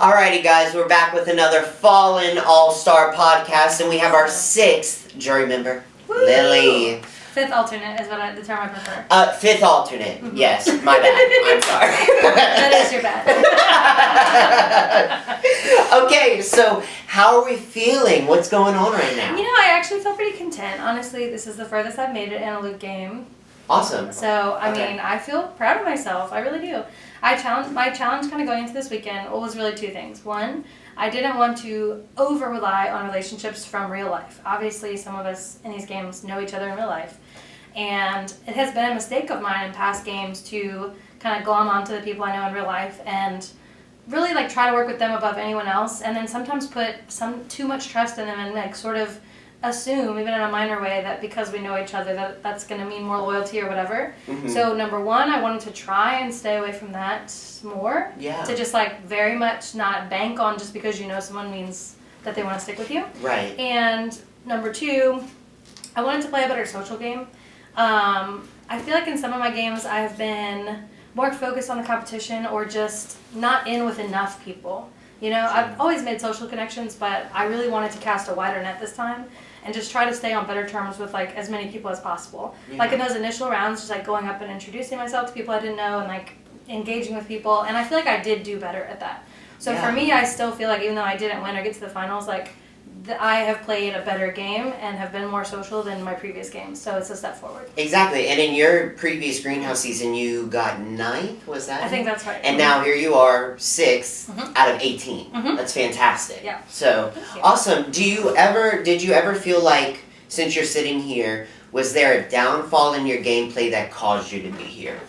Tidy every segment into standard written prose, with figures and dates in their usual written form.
Alrighty, guys, we're back with another Fallen All-Star podcast, and we have our 6th jury member, Woo! Lily. 5th alternate is the term I prefer. 5th alternate. Mm-hmm. Yes, my bad. I'm sorry. That is your bad. Okay, so how are we feeling? What's going on right now? You know, I actually feel pretty content. Honestly, this is the furthest I've made it in a Luke game. Awesome. So, I mean, I feel proud of myself. I really do. My challenge kind of going into this weekend was really 2 things. One, I didn't want to over-rely on relationships from real life. Obviously, some of us in these games know each other in real life. And it has been a mistake of mine in past games to kind of glom onto the people I know in real life and really like try to work with them above anyone else, and then sometimes put too much trust in them and like sort of assume, even in a minor way, that because we know each other that's going to mean more loyalty or whatever. Mm-hmm. So number one, I wanted to try and stay away from that more. Yeah. To just like very much not bank on just because you know someone means that they want to stick with you. Right. And number 2, I wanted to play a better social game. I feel like in some of my games I have been more focused on the competition or just not in with enough people. You know, I've always made social connections, but I really wanted to cast a wider net this time and just try to stay on better terms with like as many people as possible. Yeah. Like in those initial rounds, just like going up and introducing myself to people I didn't know and like engaging with people, and I feel like I did do better at that. So for me, I still feel like even though I didn't win or get to the finals, like I have played a better game and have been more social than my previous games, so it's a step forward. Exactly, and in your previous greenhouse season, you got 9th, was that? I think that's right. And now here you are, 6th out of 18. That's fantastic. Yeah. So, awesome. Did you ever feel like, since you're sitting here, was there a downfall in your gameplay that caused you to be here?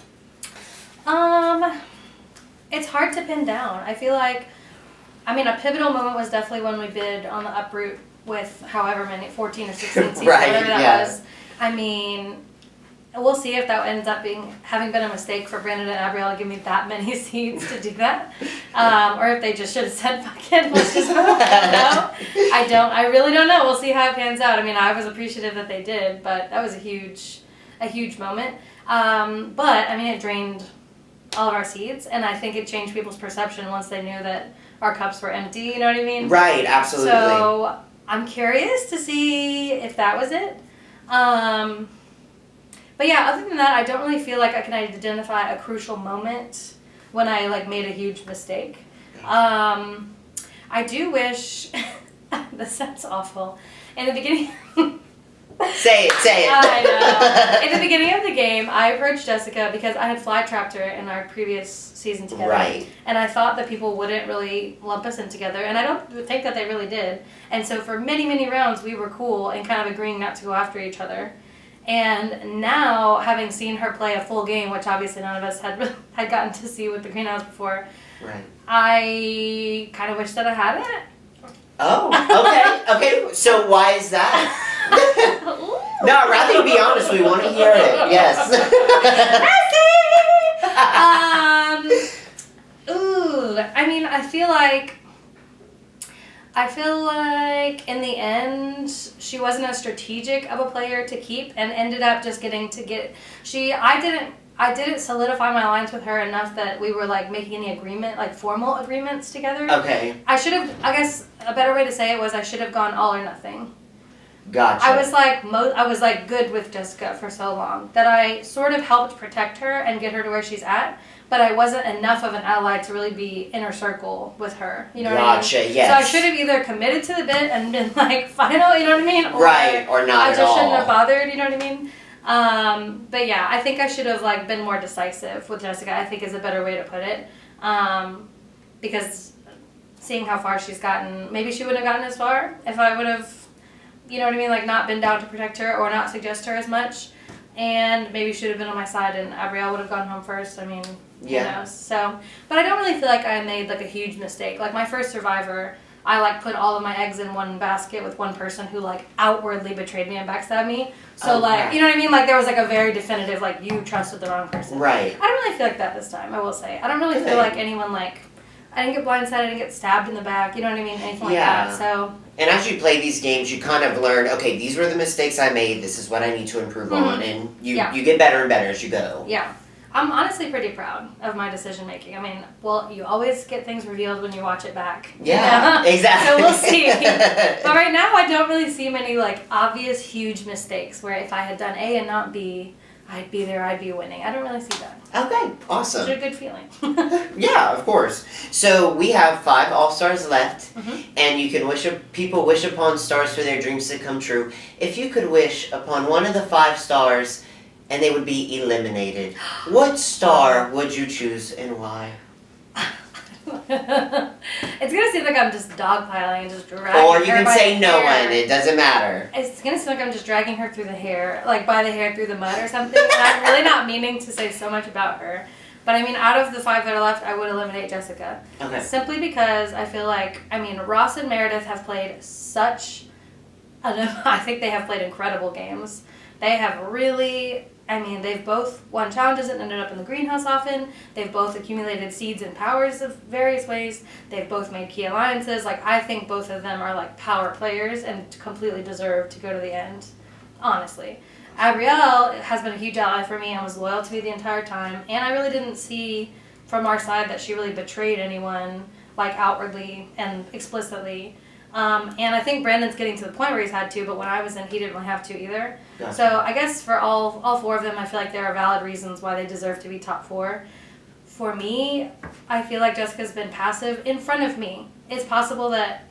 It's hard to pin down. I feel like, I mean, a pivotal moment was definitely when we bid on the uproot with however many, 14 or 16 seats, right, whatever that was. I mean, we'll see if that ends up having been a mistake for Brandon and Abrielle to give me that many seats to do that. Or if they just should have said, fuck it, let's just go. I really don't know. We'll see how it pans out. I mean, I was appreciative that they did, but that was a huge moment. But, I mean, it drained all of our seats, and I think it changed people's perception once they knew that our cups were empty, you know what I mean? Right, absolutely. So I'm curious to see if that was it. But yeah, other than that, I don't really feel like I can identify a crucial moment when I like made a huge mistake. I do wish, this sounds awful, in the beginning... Say it. I know. In the beginning of the game, I approached Jessica because I had fly trapped her in our previous season together. Right. And I thought that people wouldn't really lump us in together, and I don't think that they really did. And so for many, many rounds, we were cool and kind of agreeing not to go after each other. And now, having seen her play a full game, which obviously none of us had gotten to see with the greenhouse before, right. I kind of wish that I hadn't. Oh, okay. So why is that? No, I'd rather you be honest. We want to hear it. Yes. I mean, I feel like in the end, she wasn't as strategic of a player to keep, and ended up just getting to get. I didn't solidify my alliance with her enough that we were like making any agreement, like formal agreements together. Okay. I guess a better way to say it was I should have gone all or nothing. Gotcha. I was like good with Jessica for so long that I sort of helped protect her and get her to where she's at, but I wasn't enough of an ally to really be inner circle with her. You know what I mean? Gotcha, yes. So I should have either committed to the bit and been like final, you know what I mean? Or not I at just all. shouldn't have bothered, you know what I mean? But yeah, I think I should have like been more decisive with Jessica, I think is a better way to put it. Because seeing how far she's gotten, maybe she wouldn't have gotten as far if I would have, you know what I mean, like not been down to protect her or not suggest her as much, and maybe should have been on my side and Abrielle would have gone home first. I mean, who knows? So, but I don't really feel like I made like a huge mistake. Like my first Survivor, I like put all of my eggs in one basket with one person who like outwardly betrayed me and backstabbed me. So you know what I mean? Like there was like a very definitive like you trusted the wrong person. Right. I don't really feel like that this time, I will say. I don't really feel like anyone like I didn't get blindsided, I didn't get stabbed in the back, you know what I mean? Anything like that. So. And as you play these games, you kind of learn, okay, these were the mistakes I made, this is what I need to improve on, and you get better and better as you go. Yeah. I'm honestly pretty proud of my decision making. I mean, well, you always get things revealed when you watch it back. Yeah, exactly. So we'll see. But right now, I don't really see many like obvious huge mistakes where if I had done A and not B, I'd be there, I'd be winning. I don't really see that. Okay, awesome. It's a good feeling. Yeah, of course. So we have 5 All-Stars left, Mhm. and you can people wish upon stars for their dreams to come true. If you could wish upon one of the 5 stars, and they would be eliminated, what star would you choose and why? It's gonna seem like I'm just dogpiling and just dragging Or her you can by say the no hair. one. It doesn't matter. It's gonna seem like I'm just dragging her through the hair, like by the hair through the mud or something. And I'm really not meaning to say so much about her. But I mean, out of the 5 that are left, I would eliminate Jessica. Okay. Simply because I feel like, I mean, Ross and Meredith have played such, I think they have played incredible games. They have really, I mean, they've both won challenges and ended up in the greenhouse often. They've both accumulated seeds and powers of various ways. They've both made key alliances. Like, I think both of them are, like, power players and completely deserve to go to the end, honestly. Abrielle has been a huge ally for me and was loyal to me the entire time. And I really didn't see from our side that she really betrayed anyone, like, outwardly and explicitly. And I think Brandon's getting to the point where he's had to, but when I was in, he didn't really have to either. Gotcha. So I guess for all 4 of them, I feel like there are valid reasons why they deserve to be top 4. For me, I feel like Jessica's been passive in front of me. It's possible that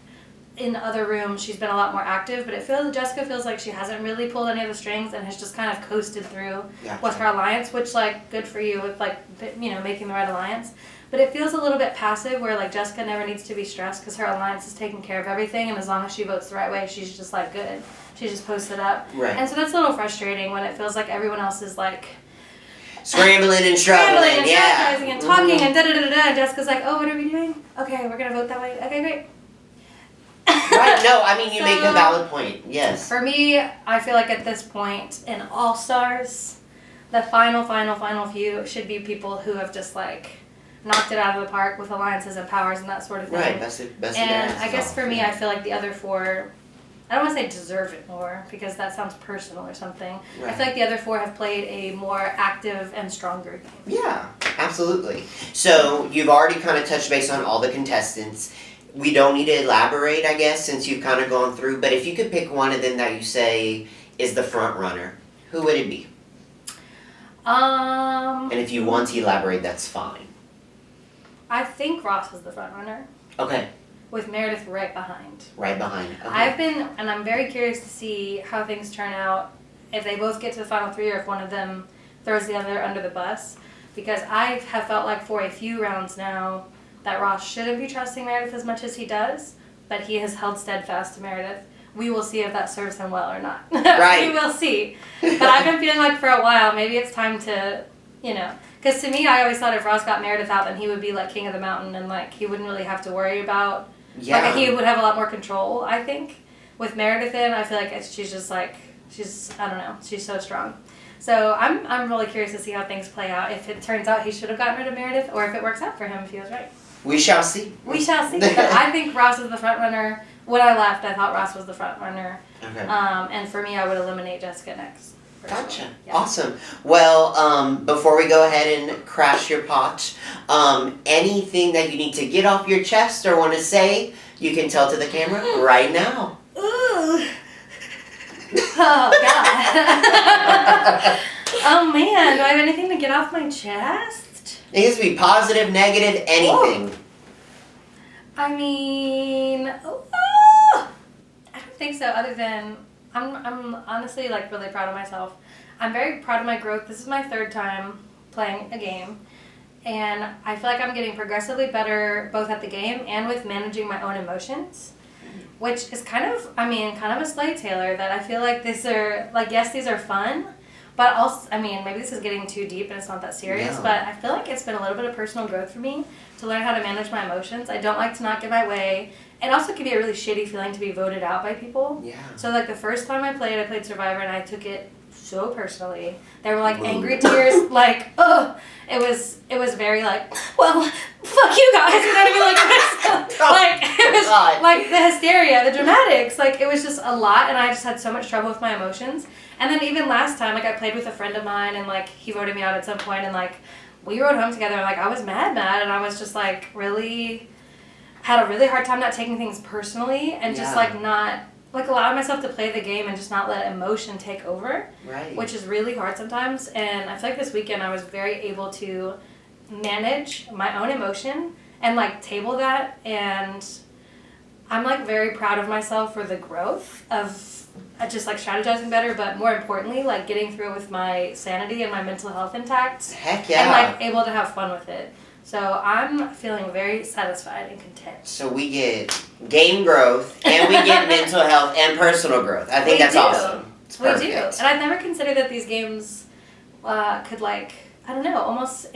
in other rooms she's been a lot more active, but Jessica feels like she hasn't really pulled any of the strings and has just kind of coasted through Gotcha. with her alliance, which, like, good for you with, like, you know, making the right alliance. But it feels a little bit passive where, like, Jessica never needs to be stressed because her alliance is taking care of everything, and as long as she votes the right way, she's just, like, good. She's just posted up. Right. And so that's a little frustrating when it feels like everyone else is, like, Scrambling and struggling, and yeah. strategizing and talking and da-da-da-da-da, and Jessica's like, oh, what are we doing? Okay, we're going to vote that way. Okay, great. Right, no, I mean, you make a So- valid point, yes. For me, I feel like at this point in All-Stars, the final few should be people who have just, like, knocked it out of the park with alliances and powers and that sort of thing. Right, best of And best I guess off, for me, yeah. I feel like the other 4, I don't want to say deserve it more because that sounds personal or something. Right. I feel like the other 4 have played a more active and stronger game. Yeah, absolutely. So you've already kind of touched base on all the contestants. We don't need to elaborate, I guess, since you've kind of gone through. But if you could pick one of them that you say is the front runner, who would it be? And if you want to elaborate, that's fine. I think Ross is the front runner Okay, with Meredith right behind. right behind. Okay. I'm very curious to see how things turn out if they both get to the final 3 or if one of them throws the other under the bus. Because I have felt like for a few rounds now that Ross shouldn't be trusting Meredith as much as he does, but he has held steadfast to Meredith. We will see if that serves him well or not. Right. We will see. But I've been feeling like for a while, maybe it's time to, you know, because to me, I always thought if Ross got Meredith out, then he would be like king of the mountain and like he wouldn't really have to worry about, like he would have a lot more control, I think. With Meredith in, I feel like she's just like, I don't know, she's so strong. So I'm really curious to see how things play out. If it turns out he should have gotten rid of Meredith or if it works out for him if he was right. We shall see. We shall see. But I think Ross is the front runner. When I left, I thought Ross was the front runner. Okay. And for me, I would eliminate Jessica next. Gotcha. Yeah. Awesome. Well, before we go ahead and crash your pot, anything that you need to get off your chest or want to say, you can tell to the camera right now. Ooh. Oh, God. Oh, man. Do I have anything to get off my chest? It needs to be positive, negative, anything. I mean, I don't think so. Other than I'm honestly like really proud of myself. I'm very proud of my growth. This is my 3rd time playing a game, and I feel like I'm getting progressively better both at the game and with managing my own emotions, which is kind of a slave tailor that I feel like these are like yes these are fun. But also, I mean, maybe this is getting too deep and it's not that serious, No. but I feel like it's been a little bit of personal growth for me to learn how to manage my emotions. I don't like to not get my way. It also can be a really shitty feeling to be voted out by people. Yeah. So, like, the first time I played Survivor, and I took it so personally. There were, like, angry tears, like, it was very, like, well, fuck you guys, you know what I mean? Like, like, it was, God. like, the hysteria, the dramatics, like, it was just a lot, and I just had so much trouble with my emotions. And then even last time, like I played with a friend of mine, and like he voted me out at some point, and like we rode home together, and like I was mad, and I was just like really had a really hard time not taking things personally, and just like not like allowing myself to play the game and just not let emotion take over, Right. which is really hard sometimes. And I feel like this weekend I was very able to manage my own emotion and like table that, and I'm like very proud of myself for the growth of just like strategizing better, but more importantly like getting through it with my sanity and my mental health intact. Heck yeah. And like able to have fun with it. So I'm feeling very satisfied and content. So we get game growth, and we get mental health and personal growth. I think that's awesome. It's perfect. We do. And I've never considered that these games could like, I don't know, almost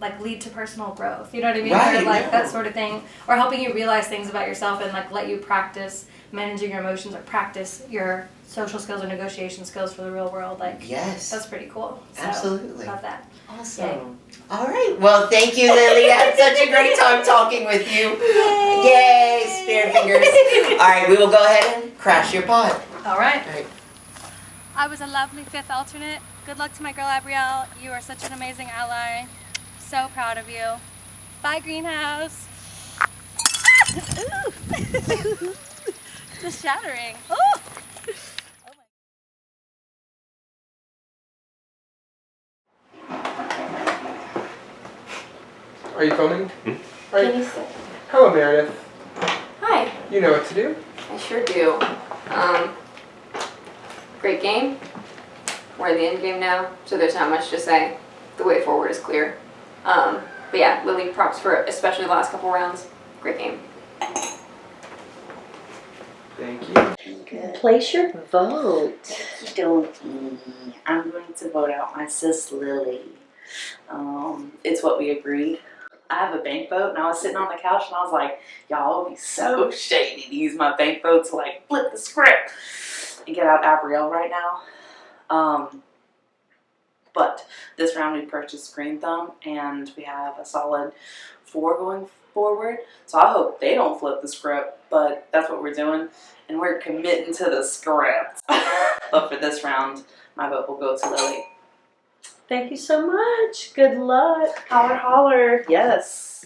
like lead to personal growth. You know what I mean? Right, Or like that sort of thing. Or helping you realize things about yourself and like let you practice managing your emotions or practice your social skills or negotiation skills for the real world. Like, yes. That's pretty cool. So, absolutely. Love that. Awesome. Yay. All right. Well, thank you, Lily. I had such a great time talking with you. Yay, spear fingers. All right, we will go ahead and crash your pod. All right. All right. I was a lovely 5th alternate. Good luck to my girl, Abrielle. You are such an amazing ally. So proud of you. Bye, Greenhouse. The shattering. Oh! Are you filming? Can you say? Hello, Meredith. Hi. You know what to do? I sure do. Great game. We're in the end game now, so there's not much to say. The way forward is clear. But yeah, Lily, props for especially the last couple rounds. Great game. Thank you. Place your vote. Okey-dokey. I'm going to vote out my sis Lily. It's what we agreed. I have a bank vote, and I was sitting on the couch, and I was like, y'all would be so shady to use my bank vote to like flip the script and get out Abrielle right now. But this round we purchased Green Thumb, and we have a solid 4 going forward. So I hope they don't flip the script, but that's what we're doing, and we're committing to the script. But for this round, my vote will go to Lily. Thank you so much. Good luck. Holler, holler. Yes.